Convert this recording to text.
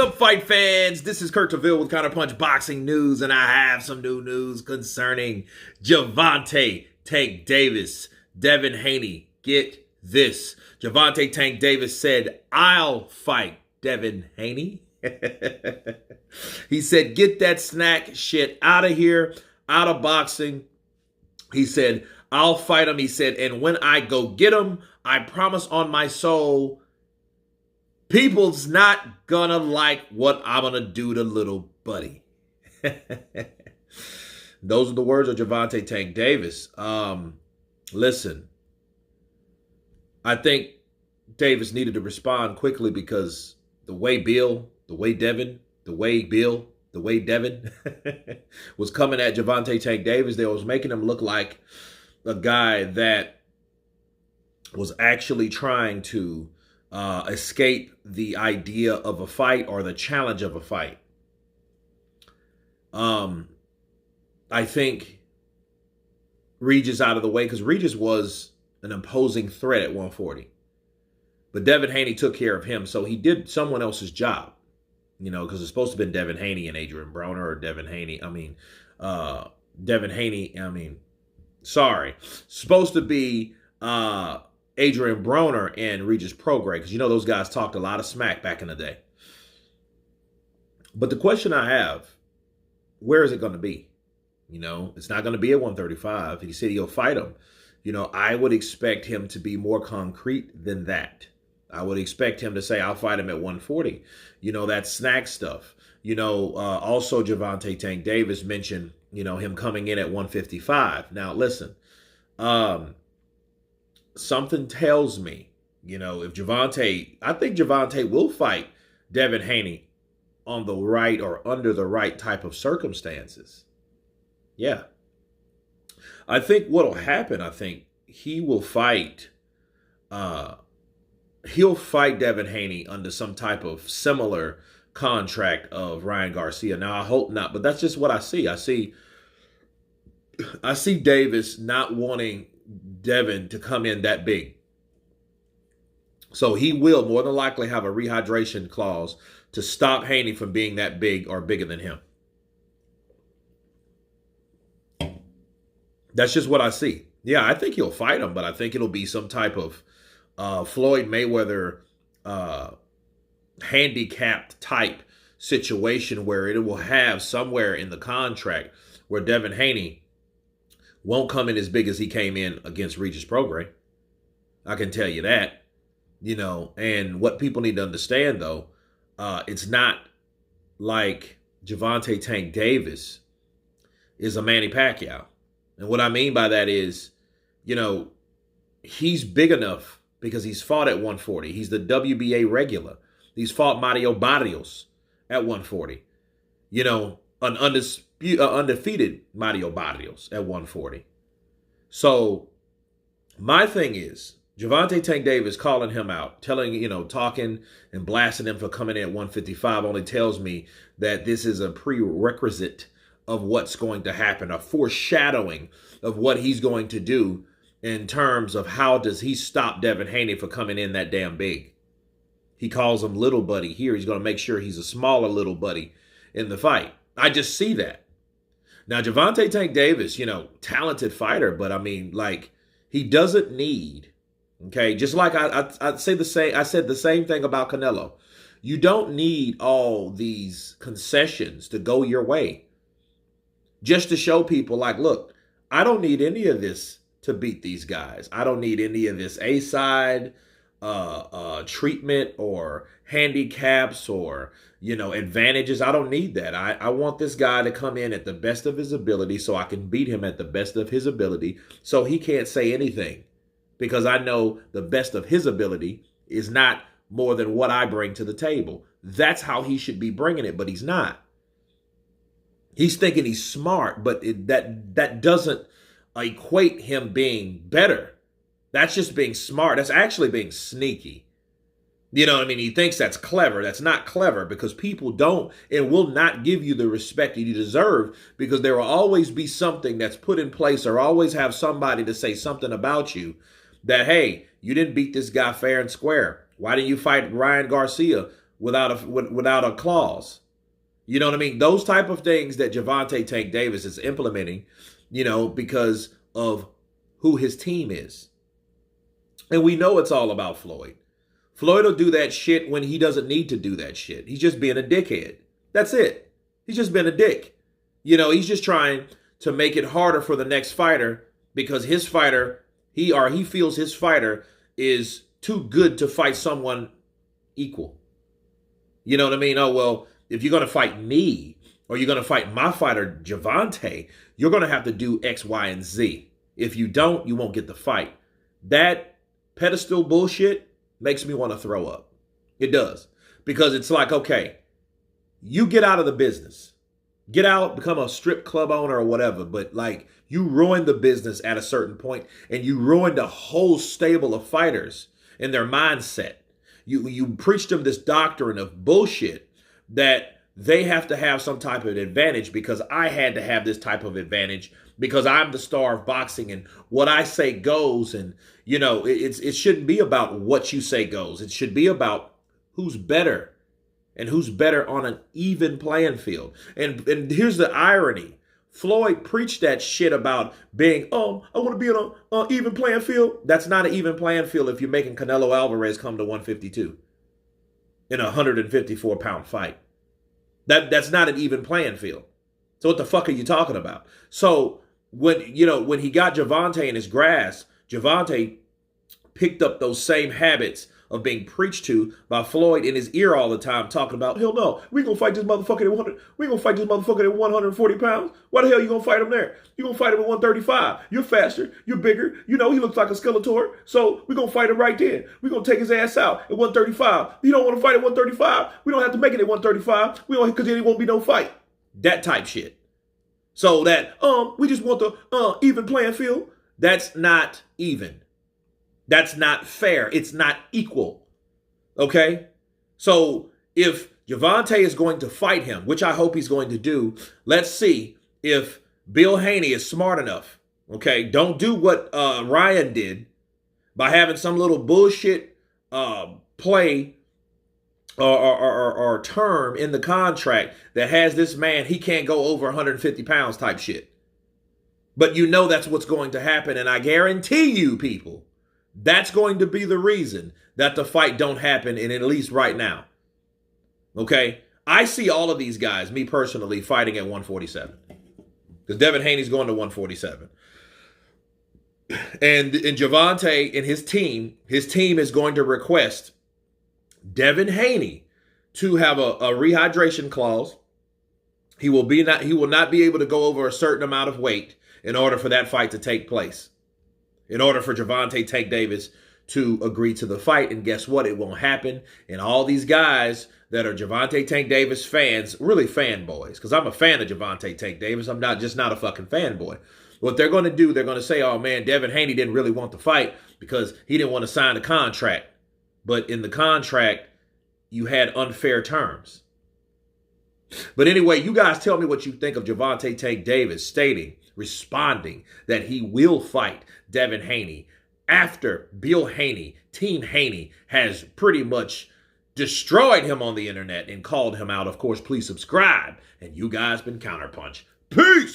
up, fight fans? This is Kurt DeVille with Counterpunch Boxing News, and I have some new news concerning Gervonta Tank Davis. Devin Haney, get this. Gervonta Tank Davis said, "I'll fight Devin Haney." He said, "Get that snack shit out of here, out of boxing." He said, "I'll fight him." He said, "And when I go get him, I promise on my soul, people's not gonna like what I'm gonna do to little buddy." Those are the words of Gervonta Tank Davis. Listen, I think Davis needed to respond quickly because the way Devin was coming at Gervonta Tank Davis, they was making him look like a guy that was actually trying to escape the idea of a fight or the challenge of a fight. I think Regis out of the way because Regis was an imposing threat at 140. But Devin Haney took care of him, so he did someone else's job. Because it's supposed to have been Devin Haney and Adrian Broner, or supposed to be Adrian Broner and Regis Prograis, because those guys talked a lot of smack back in the day. But the question I have, where is it going to be? It's not going to be at 135. He said he'll fight him. I would expect him to be more concrete than that. I would expect him to say, "I'll fight him at 140. That snack stuff. Also Gervonta Tank Davis mentioned, him coming in at 155. Now, listen, something tells me, if I think Gervonta will fight Devin Haney on the right or under the right type of circumstances. Yeah. I think what'll happen, he will fight, Devin Haney under some type of similar contract of Ryan Garcia. Now, I hope not, but that's just what I see. I see Davis not wanting Devin to come in that big. So he will more than likely have a rehydration clause to stop Haney from being that big or bigger than him. That's just what I see. Yeah, I think he'll fight him, but I think it'll be some type of Floyd Mayweather handicapped type situation where it will have somewhere in the contract where Devin Haney won't come in as big as he came in against Regis Prograis. I can tell you that. And what people need to understand, though, it's not like Gervonta Tank Davis is a Manny Pacquiao. And what I mean by that is, he's big enough because he's fought at 140. He's the WBA regular. He's fought Mario Barrios at 140. An undefeated Mario Barrios at 140. So my thing is, Gervonta Tank Davis calling him out, talking and blasting him for coming in at 155 only tells me that this is a prerequisite of what's going to happen, a foreshadowing of what he's going to do in terms of how does he stop Devin Haney for coming in that damn big. He calls him little buddy here. He's going to make sure he's a smaller little buddy in the fight. I just see that. Now, Gervonta Tank Davis, talented fighter, but he doesn't need, just like I said the same thing about Canelo. You don't need all these concessions to go your way. Just to show people, look, I don't need any of this to beat these guys. I don't need any of this A-side treatment or handicaps or, advantages. I don't need that. I want this guy to come in at the best of his ability so I can beat him at the best of his ability so he can't say anything because I know the best of his ability is not more than what I bring to the table. That's how he should be bringing it, but he's not. He's thinking he's smart, but that doesn't equate him being better. That's just being smart. That's actually being sneaky. He thinks that's clever. That's not clever because people don't and will not give you the respect that you deserve because there will always be something that's put in place or always have somebody to say something about you that, hey, you didn't beat this guy fair and square. Why didn't you fight Ryan Garcia? without a clause. You know what I mean? Those type of things that Gervonta Tank Davis is implementing, because of who his team is. And we know it's all about Floyd. Floyd will do that shit when he doesn't need to do that shit. He's just being a dickhead. That's it. He's just been a dick. He's just trying to make it harder for the next fighter because his fighter, he feels his fighter is too good to fight someone equal. You know what I mean? Oh, well, if you're going to fight me or you're going to fight my fighter, Gervonta, you're going to have to do X, Y, and Z. If you don't, you won't get the fight. That pedestal bullshit makes me want to throw up. It does. Because it's like, okay, you get out of the business. Get out, become a strip club owner or whatever. But like, you ruined the business at a certain point and you ruined a whole stable of fighters and their mindset. You preached them this doctrine of bullshit that they have to have some type of advantage because I had to have this type of advantage because I'm the star of boxing and what I say goes. And, it shouldn't be about what you say goes. It should be about who's better and who's better on an even playing field. And here's the irony. Floyd preached that shit about being, I want to be on an even playing field. That's not an even playing field if you're making Canelo Alvarez come to 152 in a 154-pound fight. That's not an even playing field. So what the fuck are you talking about? So when he got Gervonta in his grasp, Gervonta picked up those same habits of being preached to by Floyd in his ear all the time, talking about, hell no, we gonna fight this motherfucker at 140 pounds. Why the hell you gonna fight him there? You gonna fight him at 135. You're faster, you're bigger. He looks like a Skeletor. So we gonna fight him right then. We gonna take his ass out at 135. You don't want to fight at 135. We don't have to make it at 135. We don't, because then it won't be no fight. That type shit. So that we just want the even playing field. That's not even. That's not fair. It's not equal. Okay? So if Gervonta is going to fight him, which I hope he's going to do, let's see if Bill Haney is smart enough. Okay? Don't do what Ryan did by having some little bullshit play or term in the contract that has this man, he can't go over 150 pounds type shit. But that's what's going to happen. And I guarantee you, people, that's going to be the reason that the fight don't happen, and at least right now. Okay? I see all of these guys, me personally, fighting at 147. Because Devin Haney's going to 147. And Gervonta and his team is going to request Devin Haney to have a rehydration clause. He will not be able to go over a certain amount of weight in order for that fight to take place. In order for Gervonta Tank Davis to agree to the fight. And guess what? It won't happen. And all these guys that are Gervonta Tank Davis fans, really fanboys, because I'm a fan of Gervonta Tank Davis. I'm not a fucking fanboy. What they're going to do, they're going to say, oh man, Devin Haney didn't really want the fight because he didn't want to sign the contract. But in the contract, you had unfair terms. But anyway, you guys tell me what you think of Gervonta Tank Davis responding that he will fight Devin Haney after Bill Haney, Team Haney, has pretty much destroyed him on the internet and called him out. Of course, please subscribe. And you guys been Counterpunch. Peace!